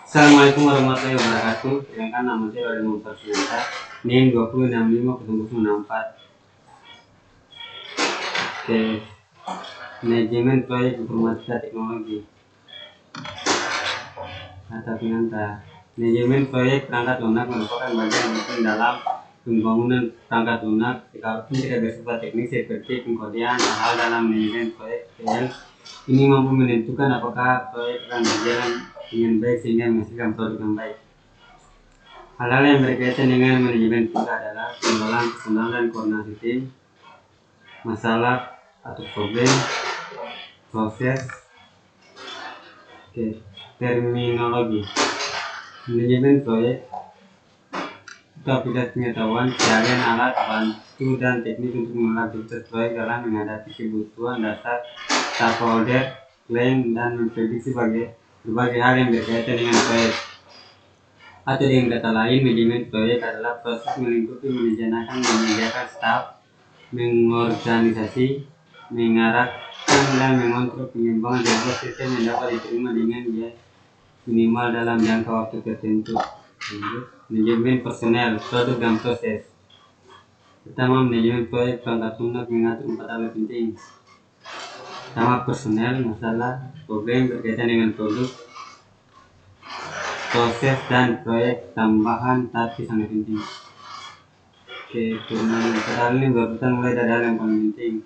Assalamualaikum warahmatullahi wabarakatuh. Perkenalkan nama saya Raden Muhammad Sunata. NIM 2065 Oke, manajemen proyek informatika teknologi atau Pinanta. Manajemen proyek perangkat lunak merupakan bagian penting dalam pembangunan perangkat lunak, sekalipun tidak bersifat teknis seperti pengkodean. Hal dalam manajemen proyek PL ini mampu menentukan apakah proyek akan berjalan dengan baik sehingga menghasilkan produk yang baik. Hal-hal yang berkaitan dengan manajemen juga adalah pengelolaan personal dan koordinasi tim, masalah atau problem, proses. Terminologi manajemen proyek itu aplikasi pengetahuan, keahlian, alat bantu dan teknik untuk mengelola aktivitas proyek dalam menghadapi kebutuhan dasar stakeholder, klien, dan memprediksi berbagai hal yang berkaitan dengan proyek. Atau dengan kata lain, manajemen proyek adalah proses melingkupi, merencanakan, menyediakan staf, mengorganisasi, mengarahkan, dan mengontrol pengembangan sebuah sistem yang dapat diterima dengan biaya minimal dalam jangka waktu tertentu. Manajemen personel, produk, dan proses. Pertama, manajemen proyek perangkat lunak mengatur 4 hal penting. Pertama, personel, masalah, problem berkaitan dengan produk, proses, dan proyek tambahan tapi sangat penting. Hal ini berurutan mulai dari hal yang paling penting.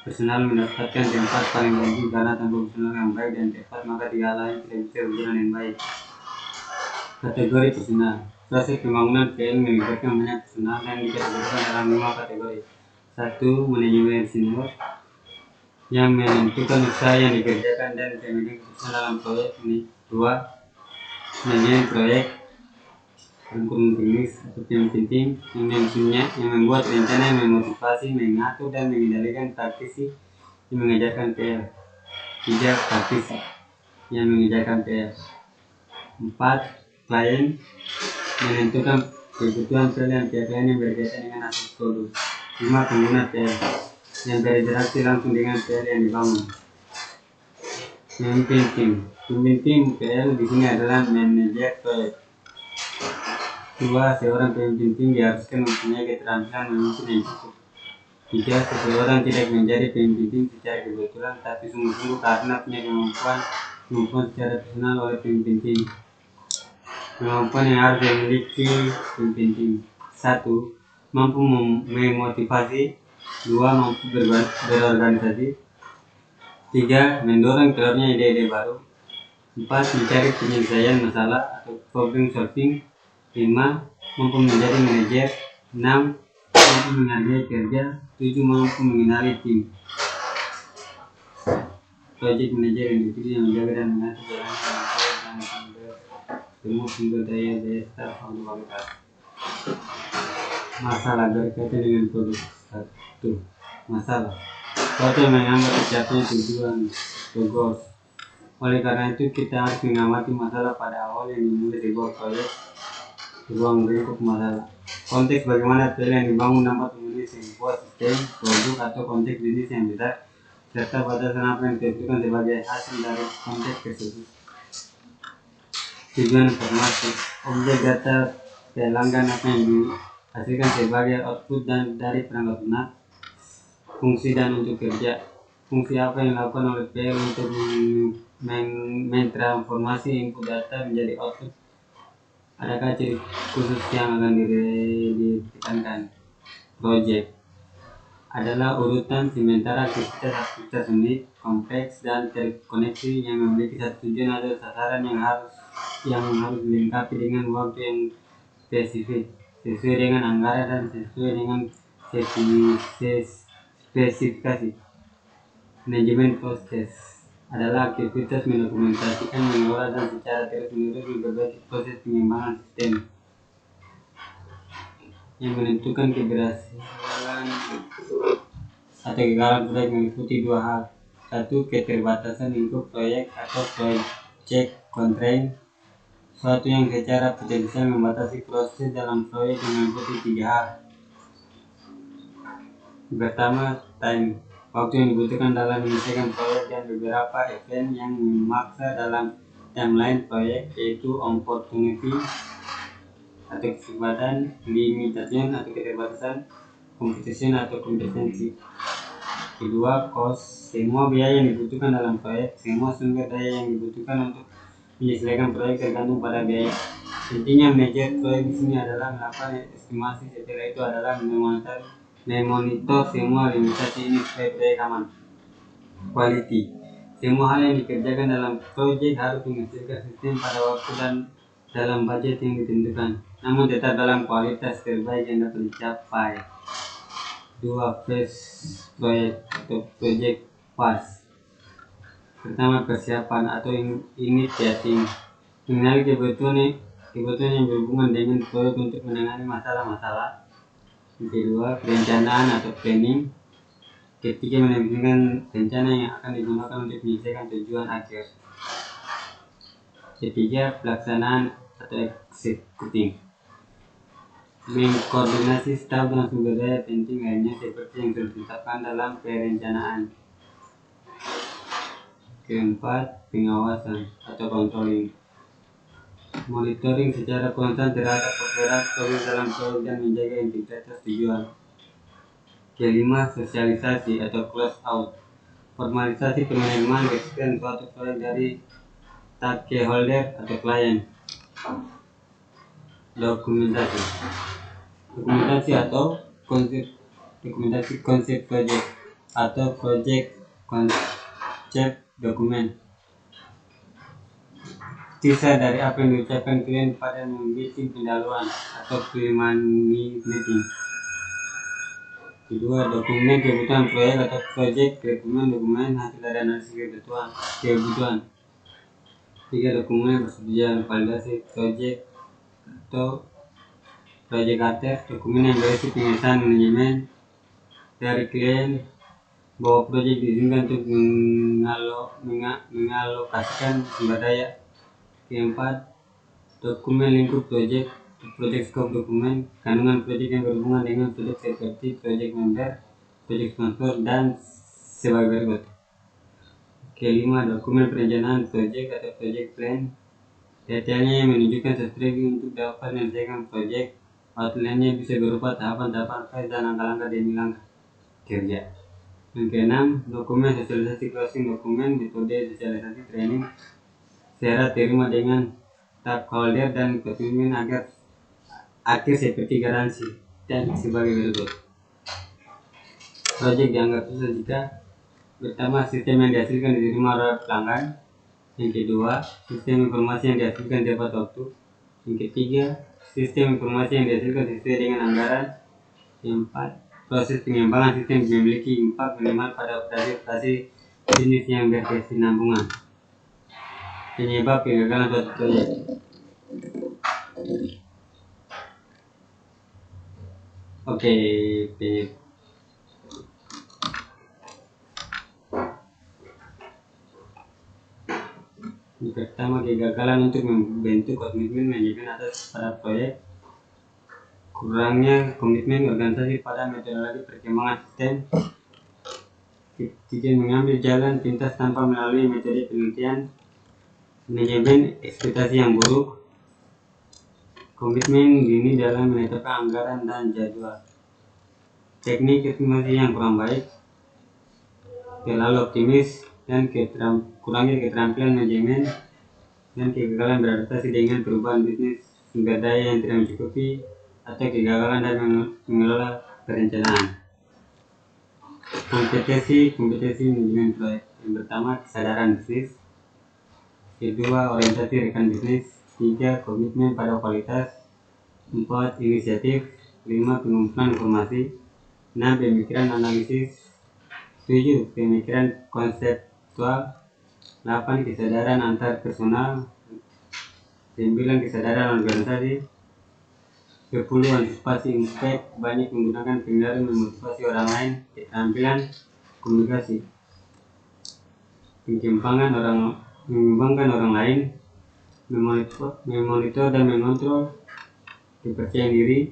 Personal mendapatkan tempat paling penting karena tanpa personal yang baik dan tepat maka tiga hal lain tidak bisa berjalan dengan baik. Kategori personal. Proses pembangunan PL melibatkan banyak personal dan dikategorikan dalam 5 kategori. 1. Manajemen senior yang menentukan usaha yang dikerjakan dan memegang keputusan dalam proyek ini. 2. Manajemen proyek rangkuman teknis atau yang penting yang membuat rencana, yang memotivasi, mengatur, dan mengendalikan praktisi yang mengerjakan PL. 3. Praktisi yang mengerjakan PL. 4. Klien menentukan kebutuhan PL dan pihak-pihak yang berkaitan dengan hasil produk. 5. Pengguna PL yang berinteraksi langsung dengan PL yang dibangun. Pemimpin tim. Pemimpin tim PL di sini adalah manajer proyek. 2. Seorang pemimpin tim diharuskan mempunyai keterampilan memimpin yang cukup. 3. Seseorang tidak menjadi pemimpin tim secara kebetulan tapi sungguh-sungguh karena punya kemampuan secara personal oleh pemimpin tim. Kemampuan yang harus dimiliki pemimpin tim. 1. Mampu memotivasi. 2. Mampu berorganisasi. 3. Mendorong keluarnya ide-ide baru. 4. Mencari penyelesaian masalah atau problem solving. 5. Mampu menjadi manajer. 6. Mampu menghargai kerja. 7. Mampu mengenali tim. Project manager individu yang menjaga dan mengatur jalannya dan semua sumber daya staf kualitas. Masalah berkaitan dengan produk. 1. Masalah. Suatu yang menganggap tercapainya tujuan atau goals. Oleh karena itu kita harus mengamati masalah pada awal yang dimulai sebuah proyek. Ruang lingkup masalah. Konteks bagaimana PL yang dibangun dapat memenuhi sebuah sistem, produk, atau konteks bisnis yang besar, serta batasan apa yang ditentukan sebagai hasil dari konteks tersebut. Tujuan informasi. Objek data pelanggan apa yang dihasilkan sebagai output dan dari perangkat lunak. Fungsi dan untuk kerja. Fungsi apa yang dilakukan oleh PL untuk mentransformasi input data menjadi output. Adakah ciri khusus yang akan ditekankan? Project adalah urutan sementara aktivitas unik, kompleks, dan terkoneksi yang memiliki satu tujuan atau sasaran yang harus dilengkapi dengan waktu yang spesifik, sesuai dengan anggaran dan sesuai dengan spesifikasi. Manajemen proses adalah aktivitas mendokumentasikan, mengelola, dan secara terus-menerus memperbaiki proses pengembangan sistem yang menentukan keberhasilan atau kegagalan proyek meliputi 2 hal. 1. Keterbatasan lingkup proyek atau project constraint, suatu yang secara potensial membatasi proses dalam proyek yang meliputi 3 hal. Pertama, time. Waktu yang dibutuhkan dalam menyelesaikan proyek dan beberapa event yang memaksa dalam timeline proyek, yaitu opportunity atau kesempatan, limitation atau keterbatasan, competition atau kompetensi. Kedua, cost, semua biaya yang dibutuhkan dalam proyek, semua sumber daya yang dibutuhkan untuk menyelesaikan proyek tergantung pada biaya. Intinya manajer proyek di sini adalah melakukan estimasi, setelah itu adalah memonitor semua limitasi ini supaya proyek aman. Quality, semua hal yang dikerjakan dalam proyek harus menghasilkan sistem pada waktu dan dalam budget yang ditentukan, namun tetap dalam kualitas terbaik yang dapat dicapai. Dua, phase proyek atau project phase. Pertama, persiapan atau initiating, mengenali kebutuhan yang berhubungan dengan proyek untuk menangani masalah-masalah. Kedua, perencanaan atau planning, ketiga, menentukan rencana yang akan digunakan untuk menyelesaikan tujuan akhir. Ketiga, pelaksanaan atau executing, mengkoordinasi staf dan sumber daya penting lainnya seperti yang sudah ditetapkan dalam perencanaan. Keempat, pengawasan atau controlling, monitoring secara konstan terhadap progres dalam proyek dan menjaga integritas tujuan. Kelima, sosialisasi atau close out, formalisasi penerimaan resisten suatu proyek dari stakeholder atau klien. Dokumentasi atau konsep proyek atau project konsep dokumen, sisa dari apa yang diucapkan klien pada meeting pendahuluan atau pre-meeting. Kedua, dokumen kebutuhan proyek atau project, dokumen hasil dari analisis kebutuhan. Tiga, dokumen persetujuan validasi project atau project attest, dokumen yang berisi pengesahan manajemen dari klien bahwa proyek diizinkan untuk mengalokasikan sumber daya. Keempat, dokumen lingkup proyek scope dokumen, kandungan proyek yang berhubungan dengan proyek seperti proyek member, proyek sponsor, dan sebagai berikut. Kelima, dokumen perencanaan proyek atau proyek plan, detailnya yang menunjukkan strategi untuk dapat menyelesaikan proyek. Outline-nya bisa berupa tahapan-tahapan fase dan langkah-langkah demi langkah kerja. Yang keenam, dokumen sosialisasi closing dokumen, metode sosialisasi training serah terima dengan stakeholder dan konsumen agar akhir seperti garansi dan sebagai berikut. Proyek dianggap susah jika pertama, sistem yang dihasilkan diterima oleh pelanggan. Yang kedua, sistem informasi yang dihasilkan tepat waktu. Yang ketiga, sistem informasi yang dihasilkan sesuai dengan anggaran. Yang keempat, proses pengembangan sistem memiliki impak minimal pada operasi bisnis yang berkesinambungan. Penyebab kegagalan suatu proyek. Oke, pertama, kegagalan untuk membentuk komitmen manajemen atas pada proyek. Kurangnya komitmen organisasi pada metodologi perkembangan sistem. Ketiga, mengambil jalan pintas tanpa melalui metode penelitian. Manajemen ekspektasi yang buruk. Komitmen dini dalam menetapkan anggaran dan jadwal. Teknik estimasi yang kurang baik. Terlalu optimis dan kurangnya keterampilan manajemen dan kegagalan beradaptasi dengan perubahan bisnis, sumber daya yang tidak mencukupi, atau kegagalan dalam mengelola perencanaan. Kompetensi manajemen proyek. Yang pertama, kesadaran bisnis. Kedua, orientasi rekan bisnis. Tiga, komitmen pada kualitas. Empat, inisiatif. Lima, pengumpulan informasi. Enam, pemikiran analisis. 7, pemikiran konseptual. 8, kesadaran antar personal. 9, kesadaran organisasi. 10, antisipasi impact, banyak menggunakan pengendalian memotivasi orang lain. Keterampilan komunikasi, mengembangkan orang lain, memonitor dan mengontrol, kepercayaan diri,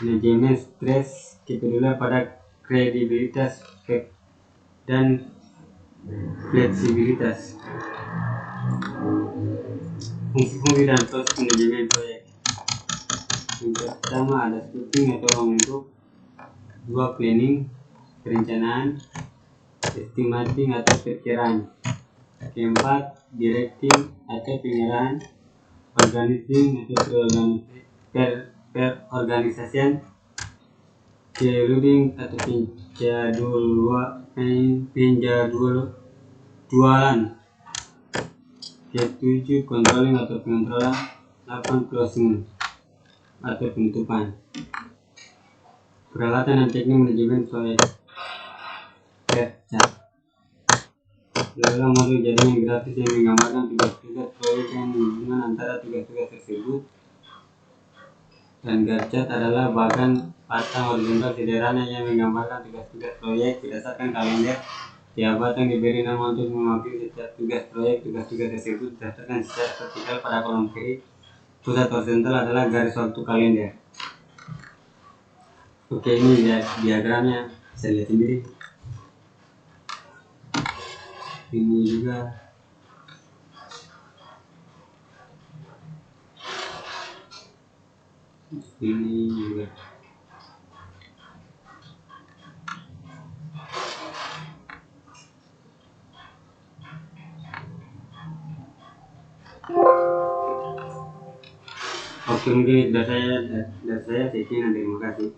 manajemen stres, kepedulian pada kredibilitas dan fleksibilitas. Fungsi-fungsi dan proses manajemen proyek. Yang pertama ada scoping atau ruang lingkup, dua planning perencanaan, estimating atau perkiraan, keempat directing atau pengarahan, organizing atau perorganisasian, scheduling atau penjadwalan, ketujuh controlling atau pengontrolan, 8 closing atau penutupan. Peralatan dan teknik manajemen proyek. Dalam modul jaringan grafis yang menggambarkan tugas-tugas proyek yang hubungan antara tugas-tugas tersebut, dan Gantt adalah bagan patang horizontal sederhana yang menggambarkan tugas-tugas proyek berdasarkan kalender. Tiap batang diberi nama untuk mewakili setiap tugas proyek. Tugas-tugas tersebut berdasarkan secara vertikal pada kolom kiri. Pusat horizontal adalah garis waktu kalender. Oke, ini diagramnya, bisa lihat sendiri. Ini juga ini juga. Oke, mungkin dari saya sekian, terima kasih.